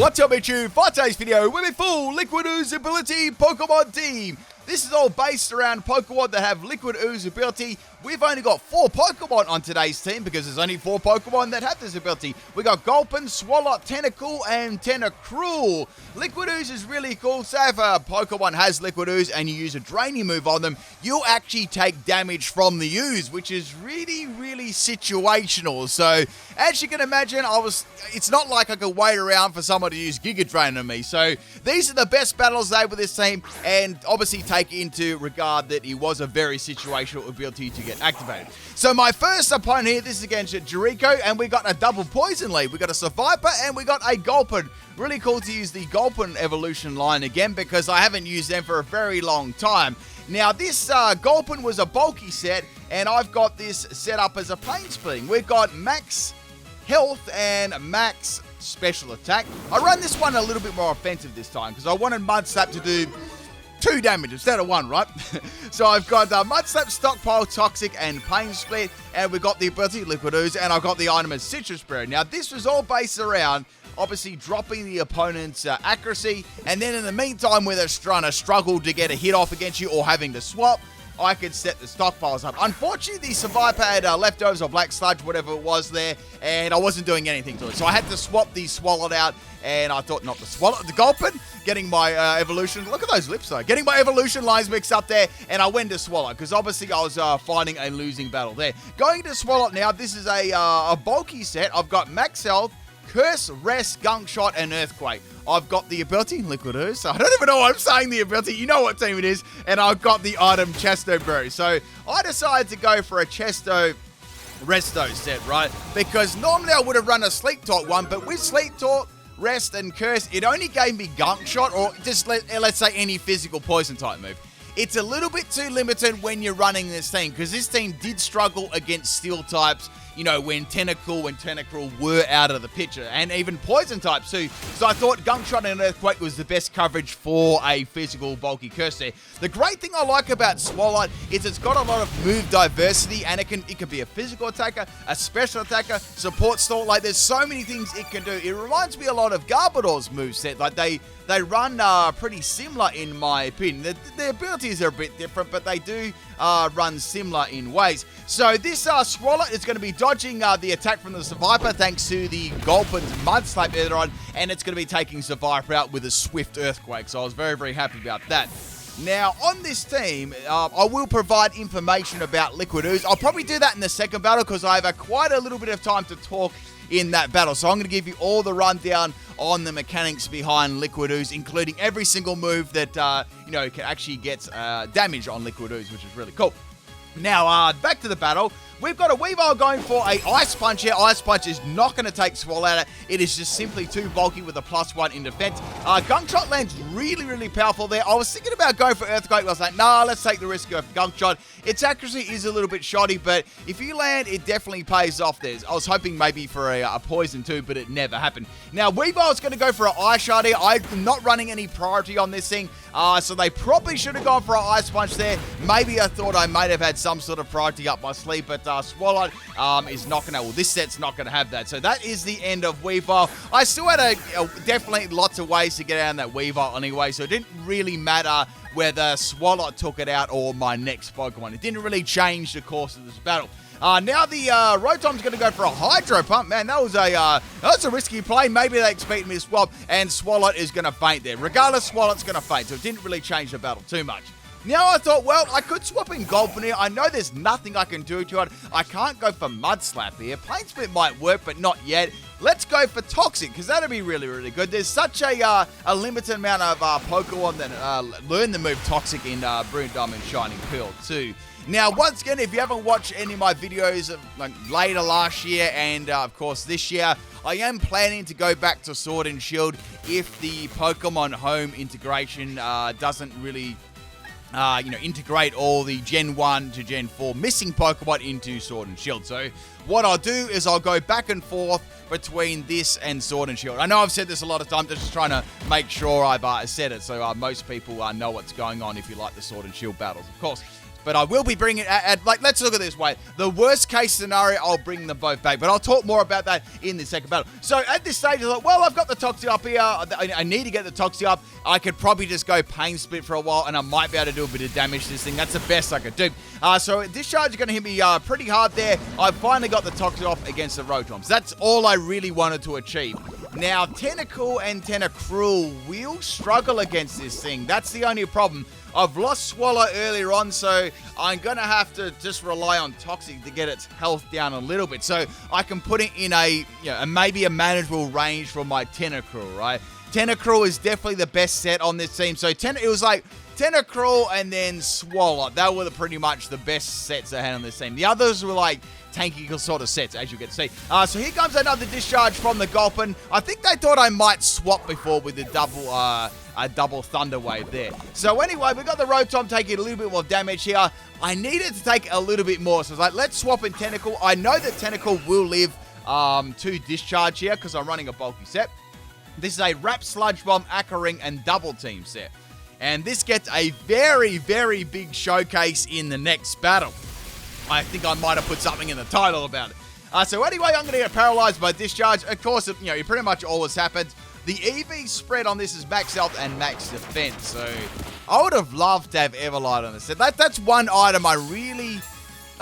What's up, YouTube? For today's video, we're with full Liquid Ooze ability Pokemon team. This is all based around Pokemon that have Liquid Ooze ability. We've only got 4 Pokemon on today's team because there's only 4 Pokemon that have this ability. We got Gulpin, Swalot, Tentacool, and Tentacruel. Liquid Ooze is really cool. So if a Pokemon has Liquid Ooze and you use a draining move on them, you'll actually take damage from the Ooze, which is really situational. So as you can imagine, it's not like I could wait around for someone to use Giga Drain on me. So these are the best battles they with this team, and obviously take into regard that he was a very situational ability to get activated. So my first opponent here, this is against Jericho, and we got a double poison lead. We got a Survivor and we got a Gulpin. Really cool to use the Gulpin evolution line again because I haven't used them for a very long time. Now this Gulpin was a bulky set, and I've got this set up as a pain splitting. We've got max health and max special attack. I run this one a little bit more offensive this time because I wanted Mud Slap to do 2 damage instead of 1, right? So I've got Mud Slap, Stockpile, Toxic, and Pain Split, and we've got the ability Liquid Ooze, and I've got the item as Citrus Berry. Now this was all based around obviously dropping the opponent's accuracy, and then in the meantime, where they're trying to struggle to get a hit off against you or having to swap, I could set the stockpiles up. Unfortunately, the Survivor had leftovers or Black Sludge, whatever it was there, and I wasn't doing anything to it. So I had to swap the Swalot out, and I thought, not the Swalot, the Gulpin, getting my evolution. Look at those lips, though. Getting my evolution lines mixed up there, and I went to Swalot, because obviously I was fighting a losing battle there. Going to Swalot now, this is a bulky set. I've got Max Health, Curse, Rest, Gunk Shot, and Earthquake. I've got the ability, Liquid Ooze. I don't even know why I'm saying the ability. You know what team it is. And I've got the item Chesto Berry. So I decided to go for a Chesto Resto set, right? Because normally I would have run a Sleep Talk one, but with Sleep Talk, Rest, and Curse, it only gave me Gunk Shot, or just let's say any physical poison type move. It's a little bit too limited when you're running this team, because this team did struggle against steel types, you know, when Tentacool and Tentacruel were out of the picture, and even poison types too. So I thought Gunk Shot and Earthquake was the best coverage for a physical bulky curse there. The great thing I like about Swalot is it's got a lot of move diversity, and it can be a physical attacker, a special attacker, support stall. Like, there's so many things it can do. It reminds me a lot of Garbodor's moveset. Like, they run pretty similar in my opinion. Their abilities are a bit different, but they do run similar in ways. So this Swalot is going to be dodging the attack from the Survivor thanks to the Gulpin's Mud Slap earlier on, and it's going to be taking Survivor out with a swift Earthquake. So I was very happy about that. Now, on this team, I will provide information about Liquid Ooze. I'll probably do that in the second battle because I have quite a little bit of time to talk in that battle. So I'm going to give you all the rundown on the mechanics behind Liquid Ooze, including every single move that, can actually get damage on Liquid Ooze, which is really cool. Now, back to the battle. We've got a Weavile going for a Ice Punch here. Ice Punch is not going to take Swalot out. It is just simply too bulky with a +1 in defense. Gunk Shot lands really powerful there. I was thinking about going for Earthquake. I was like, nah, let's take the risk of Gunk Shot. Its accuracy is a little bit shoddy, but if you land, it definitely pays off there. I was hoping maybe for a Poison too, but it never happened. Now, Weavile's going to go for an Ice Shard here. I'm not running any priority on this thing, so they probably should have gone for an Ice Punch there. Maybe I thought I might have had some sort of priority up my sleeve, but Swalot is not going to, well, this set's not going to have that. So that is the end of Weavile. I still had definitely lots of ways to get out of that Weavile anyway, so it didn't really matter whether Swalot took it out or my next Pokemon. It didn't really change the course of this battle. Now the Rotom's going to go for a Hydro Pump. Man, that was a risky play. Maybe they expected me to swap, and Swalot is going to faint there. Regardless, Swalot's going to faint, so it didn't really change the battle too much. Now I thought, well, I could swap in Gulpin here. I know there's nothing I can do to it. I can't go for Mud Slap here. Pain Split might work, but not yet. Let's go for Toxic, because that'd be really good. There's such a limited amount of Pokemon that learn the move Toxic in Brilliant Diamond Shining Pearl too. Now, once again, if you haven't watched any of my videos like later last year and, of course, this year, I am planning to go back to Sword and Shield if the Pokemon Home integration doesn't really integrate all the Gen 1 to Gen 4 missing Pokemon into Sword and Shield. So what I'll do is I'll go back and forth between this and Sword and Shield. I know I've said this a lot of times, just trying to make sure I've said it so most people know what's going on if you like the Sword and Shield battles. Of course, But I will be bringing it like, let's look at it this way. The worst case scenario, I'll bring them both back. But I'll talk more about that in the second battle. So at this stage, I thought, well, I've got the Toxie up here. I need to get the Toxie up. I could probably just go Pain Split for a while, and I might be able to do a bit of damage to this thing. That's the best I could do. So Discharge is going to hit me pretty hard there. I finally got the Toxie off against the Rotoms. That's all I really wanted to achieve. Now, Tentacool and Tentacruel will struggle against this thing. That's the only problem. I've lost Swalot earlier on, so I'm going to have to just rely on Toxic to get its health down a little bit. So I can put it in maybe a manageable range for my Tentacruel, right? Tentacruel is definitely the best set on this team. So it was like Tentacruel and then Swalot. That were pretty much the best sets I had on this team. The others were like tanky sort of sets, as you can see. So here comes another Discharge from the Gulpin. I think they thought I might swap before with the double Thunder Wave there. So anyway, we got the Rotom taking a little bit more damage here. I needed to take a little bit more. So I was like, let's swap in Tentacool. I know that Tentacool will live 2 Discharge here because I'm running a bulky set. This is a Wrap, Sludge Bomb, Aqua Ring, and Double Team set. And this gets a very, very big showcase in the next battle. I think I might have put something in the title about it. So anyway, I'm going to get paralyzed by Discharge. Of course, it pretty much always happens. The EV spread on this is max health and max defense. So I would have loved to have Everlight on this set. That's one item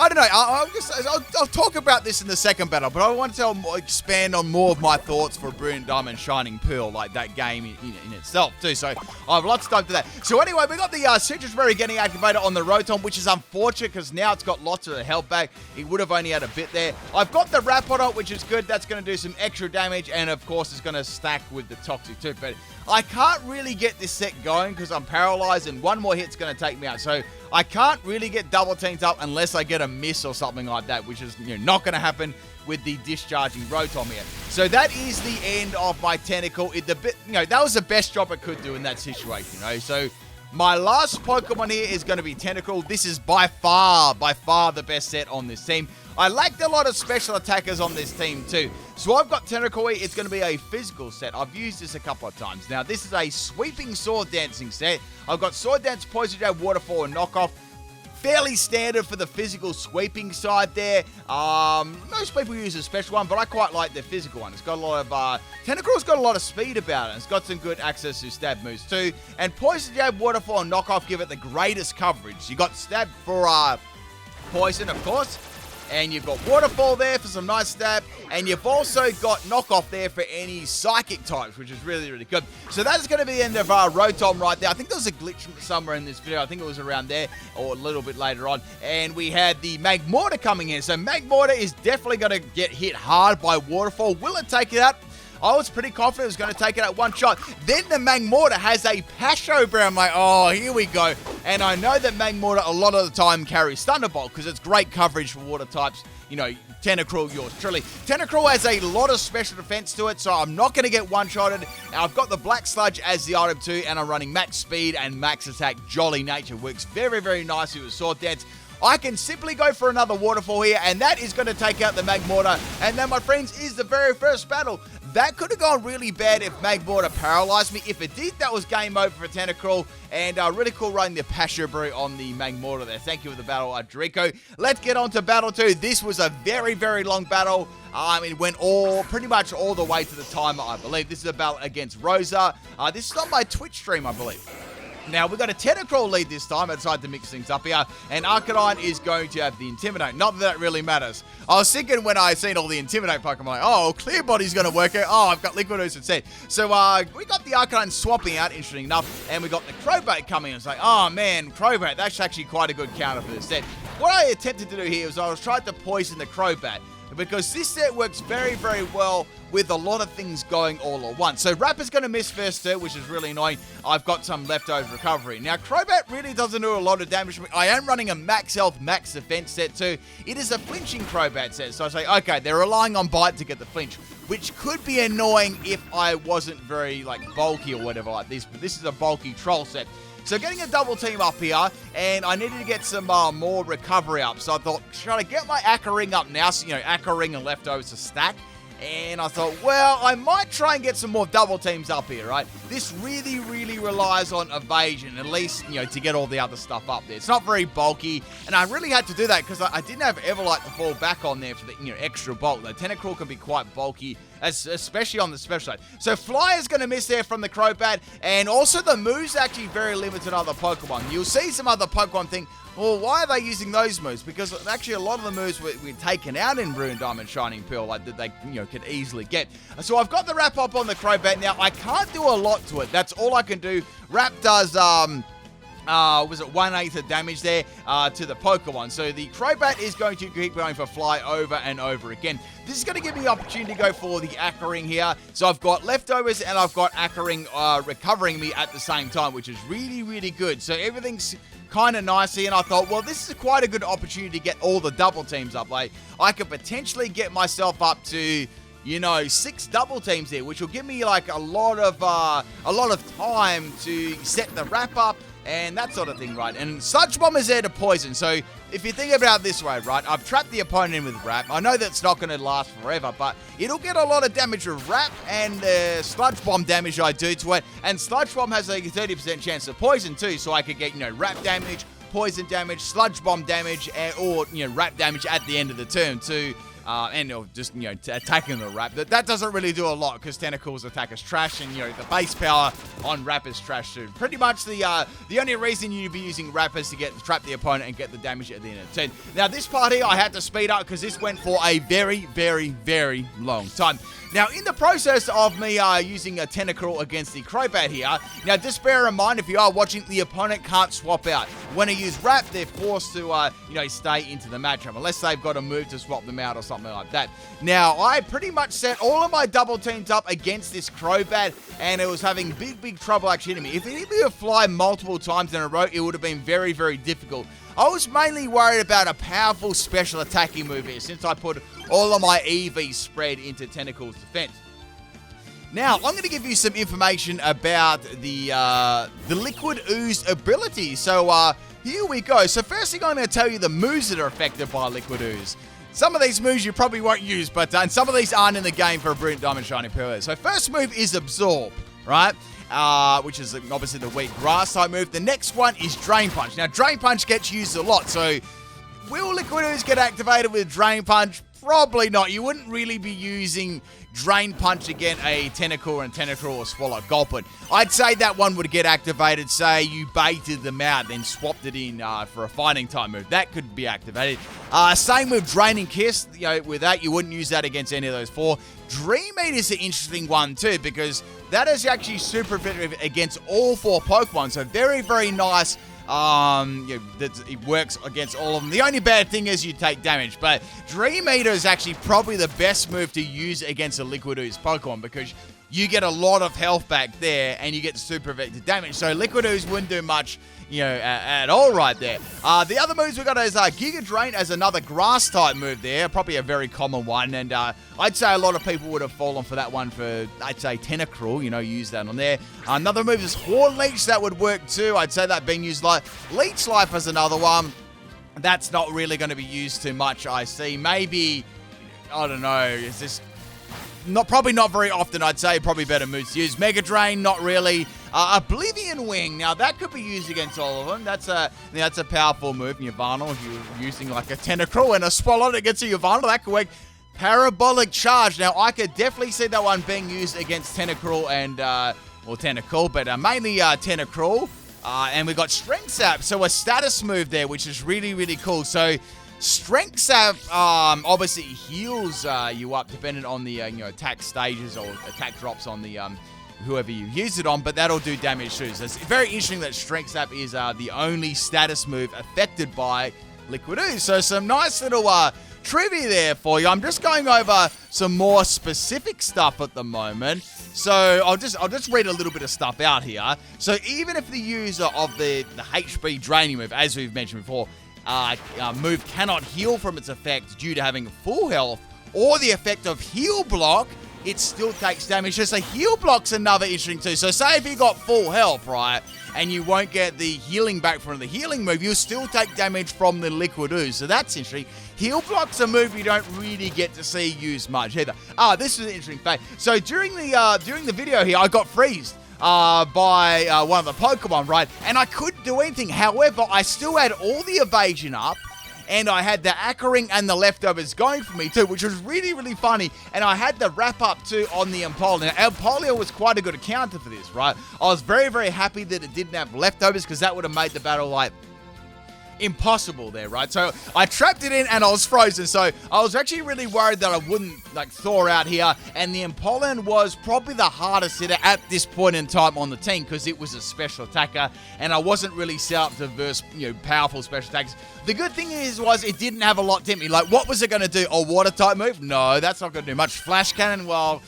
I don't know. I'll talk about this in the second battle, but I want to expand on more of my thoughts for Brilliant Diamond Shining Pearl, like that game in itself too. So I have lots of time for that. So anyway, we got the Citrus Berry getting activated on the Rotom, which is unfortunate because now it's got lots of the health back. It would have only had a bit there. I've got the Wrap on it, which is good. That's going to do some extra damage, and of course, it's going to stack with the Toxic too. But I can't really get this set going because I'm paralyzed, and one more hit's going to take me out. So I can't really get double teamed up unless I get a miss or something like that, which is not going to happen with the discharging Rotom here. So that is the end of my Tentacool. That was the best job I could do in that situation. So my last Pokemon here is going to be Tentacool. This is by far the best set on this team. I lacked a lot of special attackers on this team too. So I've got Tentacool here. It's going to be a physical set. I've used this a couple of times. Now, this is a sweeping Sword Dancing set. I've got Sword Dance, Poison Jab, Waterfall, and Knockoff. Fairly standard for the physical sweeping side there. Most people use a special one, but I quite like the physical one. It's got a lot of... Tentacruel's got a lot of speed about it. It's got some good access to stab moves too. And Poison Jab, Waterfall, and Knockoff give it the greatest coverage. You got stab for poison, of course. And you've got Waterfall there for some nice stab. And you've also got Knockoff there for any Psychic types, which is really, really good. So that is going to be the end of Rotom right there. I think there was a glitch somewhere in this video. I think it was around there or a little bit later on. And we had the Magmortar coming in. So Magmortar is definitely going to get hit hard by Waterfall. Will it take it out? I was pretty confident it was going to take it at one shot. Then the Magmortar has a Pasho Bear. I'm like, oh, here we go. And I know that Magmortar a lot of the time carries Thunderbolt because it's great coverage for water types. Tentacruel, yours truly. Tentacruel has a lot of special defense to it, so I'm not going to get one-shotted. I've got the Black Sludge as the item too, and I'm running max speed and max attack. Jolly Nature works very, very nicely with Sword Dance. I can simply go for another Waterfall here, and that is going to take out the Magmortar. And then, my friends, is the very first battle. That could have gone really bad if Magmortar paralyzed me. If it did, that was game over for Tentacruel. And really cool running the Pasho Brew on the Magmortar there. Thank you for the battle, Draco. Let's get on to battle 2. This was a very, very long battle. It went pretty much all the way to the timer, I believe. This is a battle against Rosa. This is on my Twitch stream, I believe. Now, we've got a Tentacruel lead this time. I decided to mix things up here. And Arcanine is going to have the Intimidate. Not that that really matters. I was thinking when I seen all the Intimidate Pokemon, like, oh, Clear Body's going to work out. Oh, I've got Liquid Ooze instead. So, we got the Arcanine swapping out, interesting enough. And we got the Crobat coming in. It's like, oh, man, Crobat. That's actually quite a good counter for this set. What I attempted to do here was I was trying to poison the Crobat, because this set works very, very well with a lot of things going all at once. So Rapper's going to miss first too, which is really annoying. I've got some leftover recovery. Now, Crobat really doesn't do a lot of damage to me. I am running a max health, max defense set too. It is a flinching Crobat set. So I say, okay, they're relying on Bite to get the flinch, which could be annoying if I wasn't very, bulky or whatever like this. But this is a bulky Troll set. So getting a double team up here, and I needed to get some more recovery up. So I thought, should I get my Aqua Ring up now? So, Aqua Ring and leftovers to stack. And I thought, well, I might try and get some more double teams up here, right? This really, really relies on evasion, at least, to get all the other stuff up there. It's not very bulky, and I really had to do that because I didn't have Everlight to fall back on there for the, extra bulk. The Tentacruel can be quite bulky, especially on the special side. So Fly is going to miss there from the Crobat, and also the move's actually very limited on other Pokemon. You'll see some other Pokemon think, well, why are they using those moves? Because actually a lot of the moves were taken out in Ruin Diamond Shining Pearl, like that they could easily get. So I've got the Wrap up on the Crobat. Now I can't do a lot to it. That's all I can do. Wrap does was it 1/8 of damage there to the Pokemon. So the Crobat is going to keep going for Fly over and over again. This is going to give me the opportunity to go for the Aqua Ring here. So I've got Leftovers and I've got Aqua Ring recovering me at the same time, which is really, really good. So everything's kind of nice here, and I thought, well, this is quite a good opportunity to get all the double teams up. Like, I could potentially get myself up to 6 double teams here, which will give me like a lot of time to set the wrap up and that sort of thing, right? And Sludge Bomb is there to poison. So if you think about it this way, right, I've trapped the opponent in with Wrap. I know that's not going to last forever, but it'll get a lot of damage with Wrap and the Sludge Bomb damage I do to it. And Sludge Bomb has a 30% chance of poison too, so I could get, Wrap damage, poison damage, Sludge Bomb damage, or, Wrap damage at the end of the turn too. And just, attacking the Wrap. That doesn't really do a lot because Tentacool's attack is trash, and, the base power on Wrap is trash too. Pretty much the only reason you'd be using Wrap is to trap the opponent and get the damage at the end of the turn. Now, this part here, I had to speed up because this went for a very, very, very long time. Now, in the process of me using a Tentacruel against the Crobat here, now just bear in mind, if you are watching, the opponent can't swap out. When I use Wrap, they're forced to, stay into the matchup, unless they've got a move to swap them out or something like that. Now, I pretty much set all of my double teams up against this Crobat, and it was having big, big trouble actually hitting me. If it hit me a Fly multiple times in a row, it would have been very, very difficult. I was mainly worried about a powerful special attacking move here, since I put all of my EV spread into Tentacle's defense. Now, I'm going to give you some information about the Liquid Ooze ability. So, here we go. So, first thing I'm going to tell you the moves that are affected by Liquid Ooze. Some of these moves you probably won't use, but and some of these aren't in the game for a Brilliant Diamond Shining Pearl. So, first move is Absorb, right? Which is obviously the weak grass type move. The next one is Drain Punch. Now, Drain Punch gets used a lot, so will Liquid Ooze get activated with Drain Punch? Probably not. You wouldn't really be using Drain Punch against a Tentacool and Tentacruel or Swalot Gulpin. I'd say that one would get activated, say you baited them out, then swapped it in for a fighting type move. That could be activated. Same with Draining Kiss. With that, you wouldn't use that against any of those 4. Dream Eater is an interesting one too, because that is actually super effective against all 4 Pokemon. So very, very nice. It works against all of them. The only bad thing is you take damage, but Dream Eater is actually probably the best move to use against a Liquid Ooze Pokemon, because you get a lot of health back there and you get super effective damage. So Liquid Ooze wouldn't do much, at all right there. The other moves we got is Giga Drain as another grass type move there, probably a very common one, and I'd say a lot of people would have fallen for that one for, I'd say, Tentacruel, use that on there. Another move is Horn Leech, that would work too. I'd say that being used like Leech Life as another one. That's not really going to be used too much, I see. Maybe, I don't know, is this... Probably not very often, I'd say. Probably better moves to use. Mega Drain, not really. Oblivion Wing, now that could be used against all of them. That's a powerful move. Yavana, if you're using like a Tentacruel and a Swalot against a Yavana, that could work. Parabolic Charge. Now, I could definitely see that one being used against Tentacruel and, Tentacool, but mainly Tentacruel. And we got Strength Sap, so a status move there, which is really, really cool. So, Strength Sap obviously heals you up depending on the attack stages or attack drops on the whoever you use it on, but that'll do damage too. So it's very interesting that Strength Sap is the only status move affected by Liquid Ooze. So some nice little trivia there for you. I'm just going over some more specific stuff at the moment. So I'll just read a little bit of stuff out here. So even if the user of the HB draining move, as we've mentioned before, move cannot heal from its effect due to having full health, or the effect of Heal Block it still takes damage. Just a heal block's another interesting too. So say if you got full health, right, and you won't get the healing back from the healing move, you'll still take damage from the Liquid Ooze. So that's interesting. Heal block's a move you don't really get to see used much either. This is an interesting fact. So during the video here, I got freezed by one of the Pokemon, right? And I couldn't do anything. However, I still had all the evasion up, and I had the Ackering and the leftovers going for me too, which was really, really funny. And I had the wrap up too on the Empoleon. Now, Empoleon was quite a good counter for this, right? I was very, very happy that it didn't have leftovers, because that would have made the battle like impossible there, right? So I trapped it in and I was frozen. So I was actually really worried that I wouldn't like thaw out here. And the Empoleon was probably the hardest hitter at this point in time on the team, because it was a special attacker and I wasn't really set up to verse, powerful special attacks. The good thing was it didn't have a lot to hit me. Like, what was it going to do? A water type move? No, that's not going to do much. Flash cannon, well,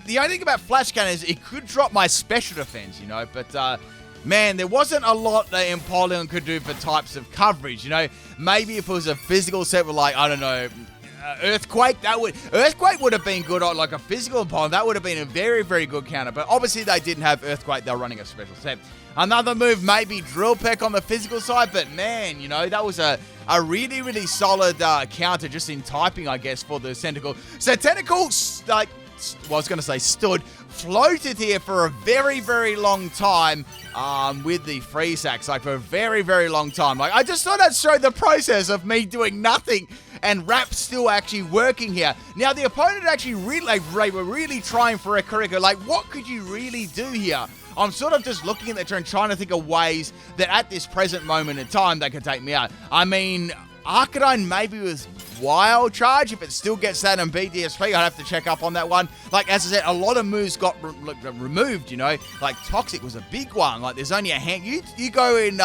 the only thing about flash cannon is it could drop my special defense, but man, there wasn't a lot that Empoleon could do for types of coverage, Maybe if it was a physical set with, like, I don't know, Earthquake, Earthquake would have been good on, like, a physical Empoleon. That would have been a very, very good counter. But obviously they didn't have Earthquake. They were running a special set. Another move, maybe Drill Peck on the physical side. But, man, that was a really, really solid counter just in typing, I guess, for the Tentacool. So Tentacool, floated here for a very, very long time with the Freeze Axe, like for a very, very long time. Like, I just thought I'd show the process of me doing nothing and Wrap still actually working here. Now, the opponent actually they were really trying for a Kuriko. Like, what could you really do here? I'm sort of just looking at the turn, trying to think of ways that at this present moment in time they could take me out. I mean, Arcanine maybe with Wild Charge, if it still gets that and beat DSP, I'd have to check up on that one. Like, as I said, a lot of moves got removed, Like, Toxic was a big one. Like, there's only a hand. You go in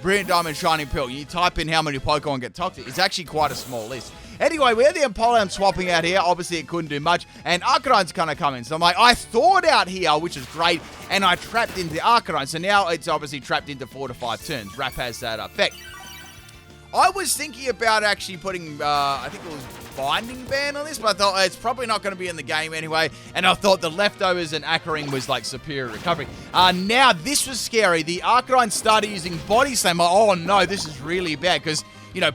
Brilliant Diamond, Shining Pearl, you type in how many Pokemon get Toxic. It's actually quite a small list. Anyway, we had the Empoleon swapping out here. Obviously, it couldn't do much. And Arcanine's kind of coming. So I'm like, I thawed out here, which is great. And I trapped into the Arcanine. So now it's obviously trapped into 4 to 5 turns. Wrap has that effect. I was thinking about actually putting, I think it was Binding Ban on this, but I thought it's probably not going to be in the game anyway, and I thought the leftovers and Ackering was like superior recovery. Now, this was scary. The Arcanine started using Body Slam. Like, oh no, this is really bad, because,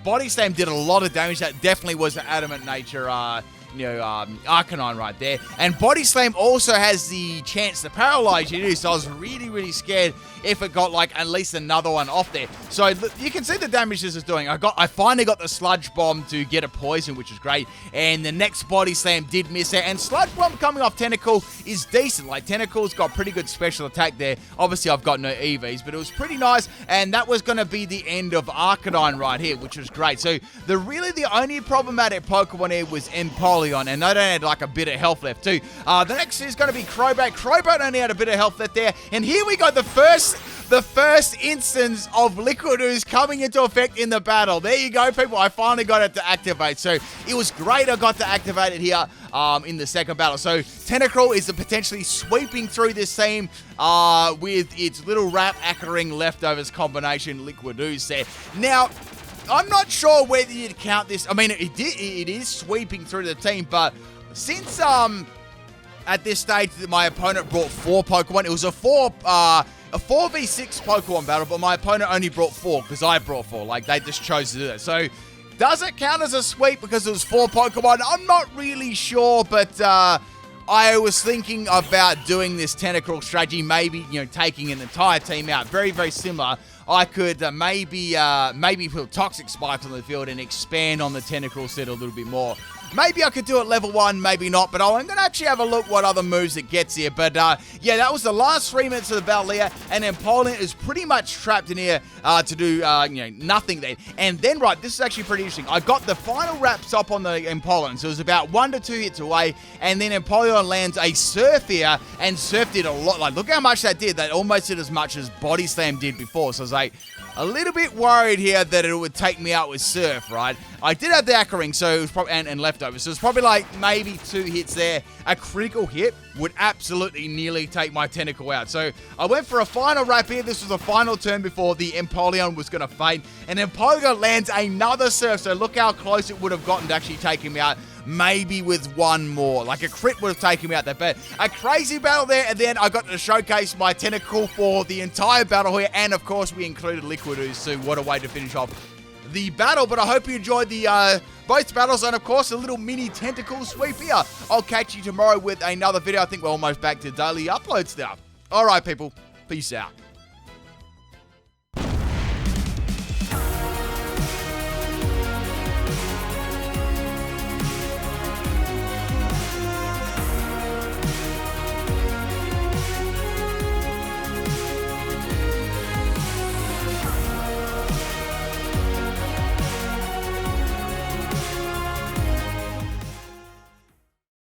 Body Slam did a lot of damage. That definitely was an Adamant Nature, Arcanine right there. And Body Slam also has the chance to paralyze you too, so I was really, really scared if it got like at least another one off there. So you can see the damage this is doing. I finally got the Sludge Bomb to get a poison, which is great. And the next Body Slam did miss it. And Sludge Bomb coming off Tentacool is decent. Like, Tentacool's got pretty good special attack there. Obviously, I've got no EVs, but it was pretty nice. And that was going to be the end of Arcanine right here, which was great. So the only problematic Pokemon here was Empoleon, and they don't have like a bit of health left too. The next is going to be Crobat. Crobat only had a bit of health left there. And here we got the first instance of Liquid Ooze coming into effect in the battle. There you go, people. I finally got it to activate. So it was great I got to activate it here in the second battle. So Tentacruel is potentially sweeping through this team with its little Wrap, Ackering, leftovers combination Liquid Ooze there. Now, I'm not sure whether you'd count this. I mean, it is sweeping through the team, but since at this stage my opponent brought 4 Pokemon, it was a 4v6 Pokemon battle, but my opponent only brought 4 because I brought 4. Like, they just chose to do that. So, does it count as a sweep because it was 4 Pokemon? I'm not really sure, but I was thinking about doing this Tentacruel strategy, maybe, taking an entire team out. Very, very similar. I could maybe put Toxic Spikes on the field and expand on the Tentacruel set a little bit more. Maybe I could do it level 1, maybe not, but I'm going to actually have a look what other moves it gets here. But yeah, that was the last 3 minutes of the battle here, and Empoleon is pretty much trapped in here to do nothing there. And then, right, this is actually pretty interesting. I got the final wraps up on the Empoleon, so it was about 1 to 2 hits away, and then Empoleon lands a Surf here, and Surf did a lot. Like, look how much that did. That almost did as much as Body Slam did before. So I was like, a little bit worried here that it would take me out with Surf, right? I did have the Ackering, so it was probably and leftovers, so it's probably like maybe 2 hits there. A critical hit would absolutely nearly take my Tentacle out. So I went for a final wrap here. This was the final turn before the Empoleon was going to faint, and Empoleon lands another Surf. So look how close it would have gotten to actually take him out. maybe with one more. Like a crit would have taken me out there. But a crazy battle there, and then I got to showcase my Tentacool for the entire battle here. And, of course, we included Liquid Ooze too. What a way to finish off the battle. But I hope you enjoyed the both battles and, of course, a little mini Tentacool sweep here. I'll catch you tomorrow with another video. I think we're almost back to daily upload stuff. All right, people. Peace out.